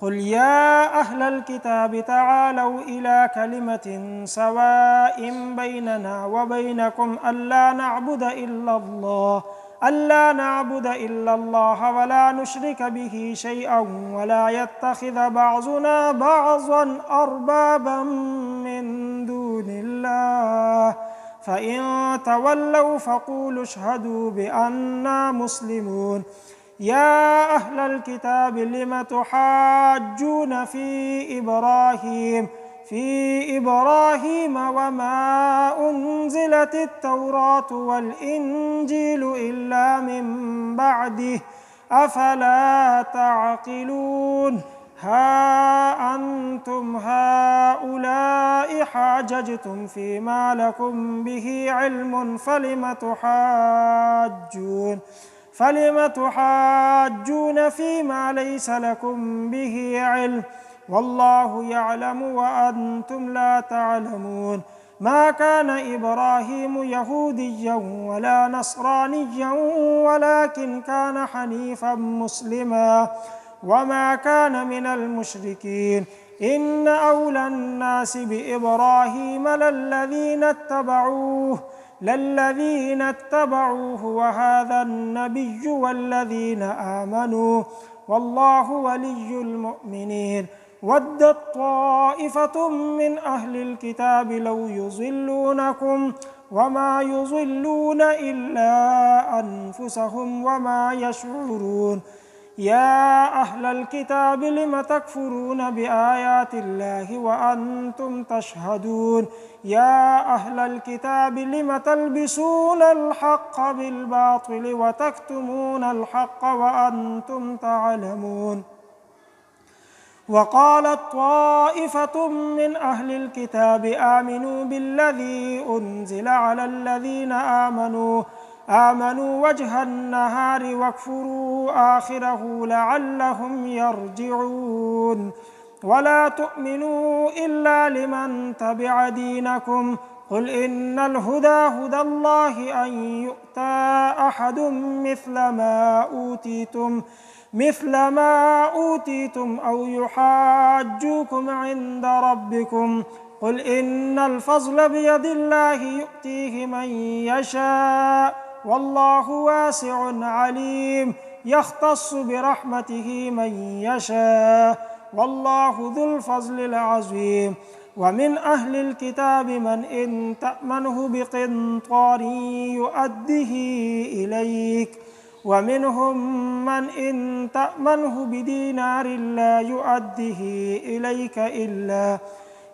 قل يا أهل الكتاب تعالوا إلى كلمة سواء بيننا وبينكم ألا نعبد إلا الله ولا نشرك به شيئا ولا يتخذ بعضنا بعضا أربابا من دون الله فإن تولوا فقولوا اشهدوا بأننا مسلمون يا أهل الكتاب لم تحاجون في إبراهيم وما أنزلت التوراة والإنجيل إلا من بعده أفلا تعقلون ها أنتم هؤلاء حاججتم فيما لكم به علم فلم تحاجون فيما ليس لكم به علم والله يعلم وأنتم لا تعلمون ما كان إبراهيم يهوديا ولا نصرانيا ولكن كان حنيفا مسلما وما كان من المشركين إن أولى الناس بإبراهيم للذين اتبعوه وهذا النبي والذين آمنوا والله ولي المؤمنين ودت طائفة من أهل الكتاب لو يضلونكم وما يضلون إلا أنفسهم وما يشعرون يا أهل الكتاب لم تكفرون بآيات الله وأنتم تشهدون يا أهل الكتاب لم تلبسون الحق بالباطل وتكتمون الحق وأنتم تعلمون وقالت طائفة من أهل الكتاب آمنوا بالذي أنزل على الذين آمنوا وجه النهار واكفروا آخره لعلهم يرجعون ولا تؤمنوا إلا لمن تبع دينكم قل إن الهدى هدى الله أن يؤتى أحد مثل ما أوتيتم أو يحاجوكم عند ربكم قل إن الفضل بيد الله يؤتيه من يشاء والله واسع عليم يختص برحمته من يشاء والله ذو الفضل العظيم ومن أهل الكتاب من إن تأمنه بقنطار يؤده إليك ومنهم من إن تأمنه بدينار لا يؤده إليك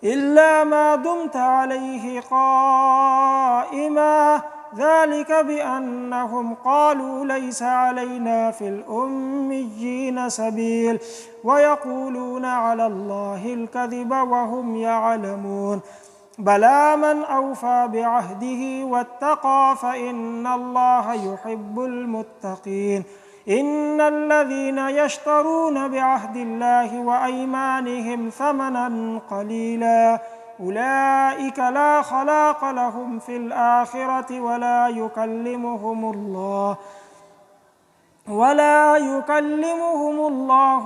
إلا ما دمت عليه قائما ذلك بأنهم قالوا ليس علينا في الأميين سبيل ويقولون على الله الكذب وهم يعلمون بلى من أوفى بعهده واتقى فإن الله يحب المتقين إن الذين يشترون بعهد الله وأيمانهم ثمنا قليلا أولئك لا خلاق لهم في الآخرة ولا يكلمهم الله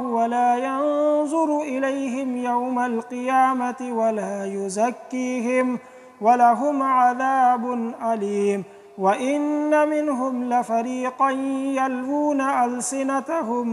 ولا ينظر إليهم يوم القيامة ولا يزكيهم ولهم عذاب أليم وإن منهم لفريقا يلوون ألسنتهم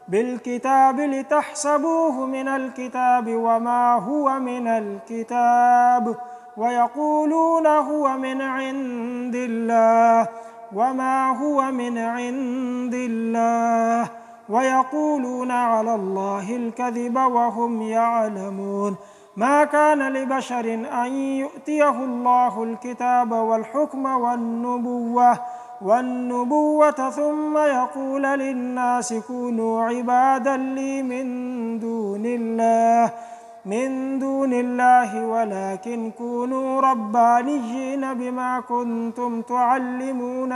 بالكتاب لتحسبوه من الكتاب وما هو من الكتاب ويقولون هو من عند الله وما هو من عند الله ويقولون على الله الكذب وهم يعلمون ما كان لبشر أن يؤتيه الله الكتاب والحكم والنبوة ثم يقول للناس كونوا عبادا لي من دون الله ولكن كونوا ربانيين بما كنتم تعلمون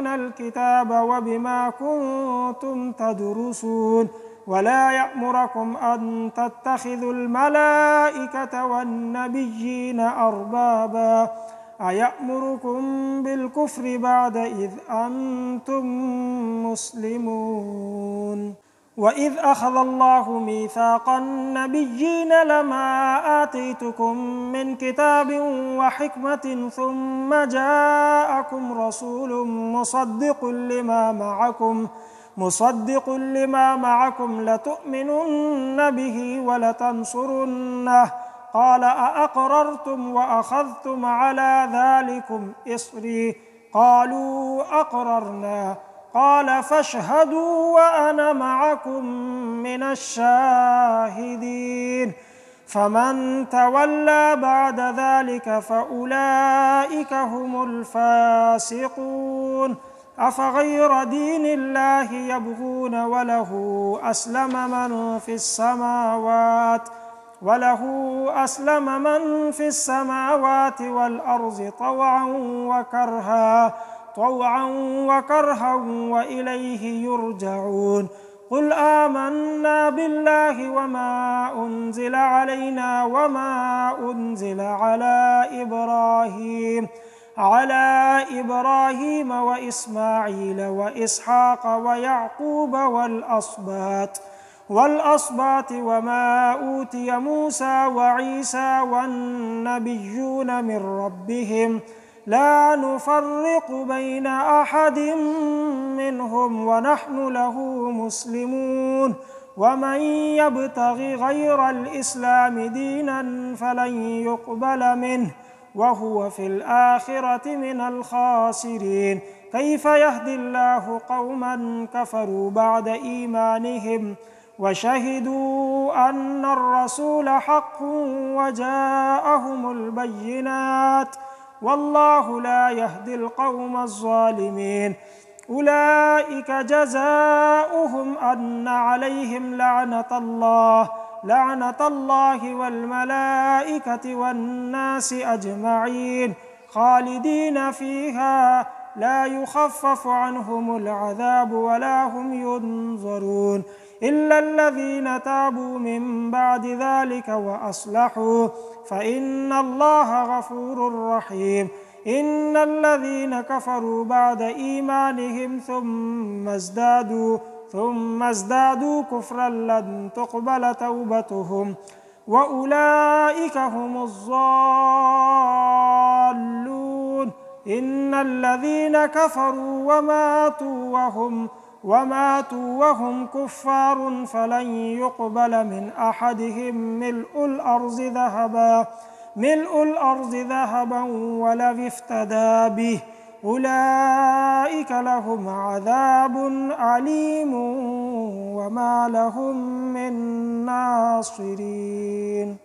الكتاب وبما كنتم تدرسون ولا يأمركم أن تتخذوا الملائكة والنبيين أيأمركم بالكفر بعد إذ أنتم مسلمون وإذ أخذ الله ميثاق النبيين لما آتيتكم من كتاب وحكمة ثم جاءكم رسول مصدق لما معكم لتؤمنن به ولتنصرنه قال أأقررتم وأخذتم على ذلكم إصري قالوا أقررنا قال فاشهدوا وأنا معكم من الشاهدين فمن تولى بعد ذلك فأولئك هم الفاسقون أفغير دين الله يبغون وله أسلم من في السماوات والأرض طوعا وكرها وإليه يرجعون قل آمنا بالله وما أنزل علينا وما أنزل على إبراهيم وإسماعيل وإسحاق ويعقوب والأصباط وما أوتي موسى وعيسى والنبيون من ربهم لا نفرق بين أحد منهم ونحن له مسلمون ومن يبتغ غير الإسلام دينا فلن يقبل منه وهو في الآخرة من الخاسرين كيف يهدي الله قوما كفروا بعد إيمانهم وشهدوا أن الرسول حق وجاءهم البينات والله لا يهدي القوم الظالمين أولئك جزاؤهم أن عليهم لعنة الله والملائكة والناس أجمعين خالدين فيها لا يخفف عنهم العذاب ولا هم ينظرون إلا الذين تابوا من بعد ذلك وأصلحوا فإن الله غفور رحيم إن الذين كفروا بعد إيمانهم ثم ازدادوا كفرا لن تقبل توبتهم وأولئك هم الضالون إن الذين كفروا وماتوا وهم كفار فلن يقبل من أحدهم ملء الأرض ذهبا ولو افتدى به أولئك لهم عذاب أليم وما لهم من ناصرين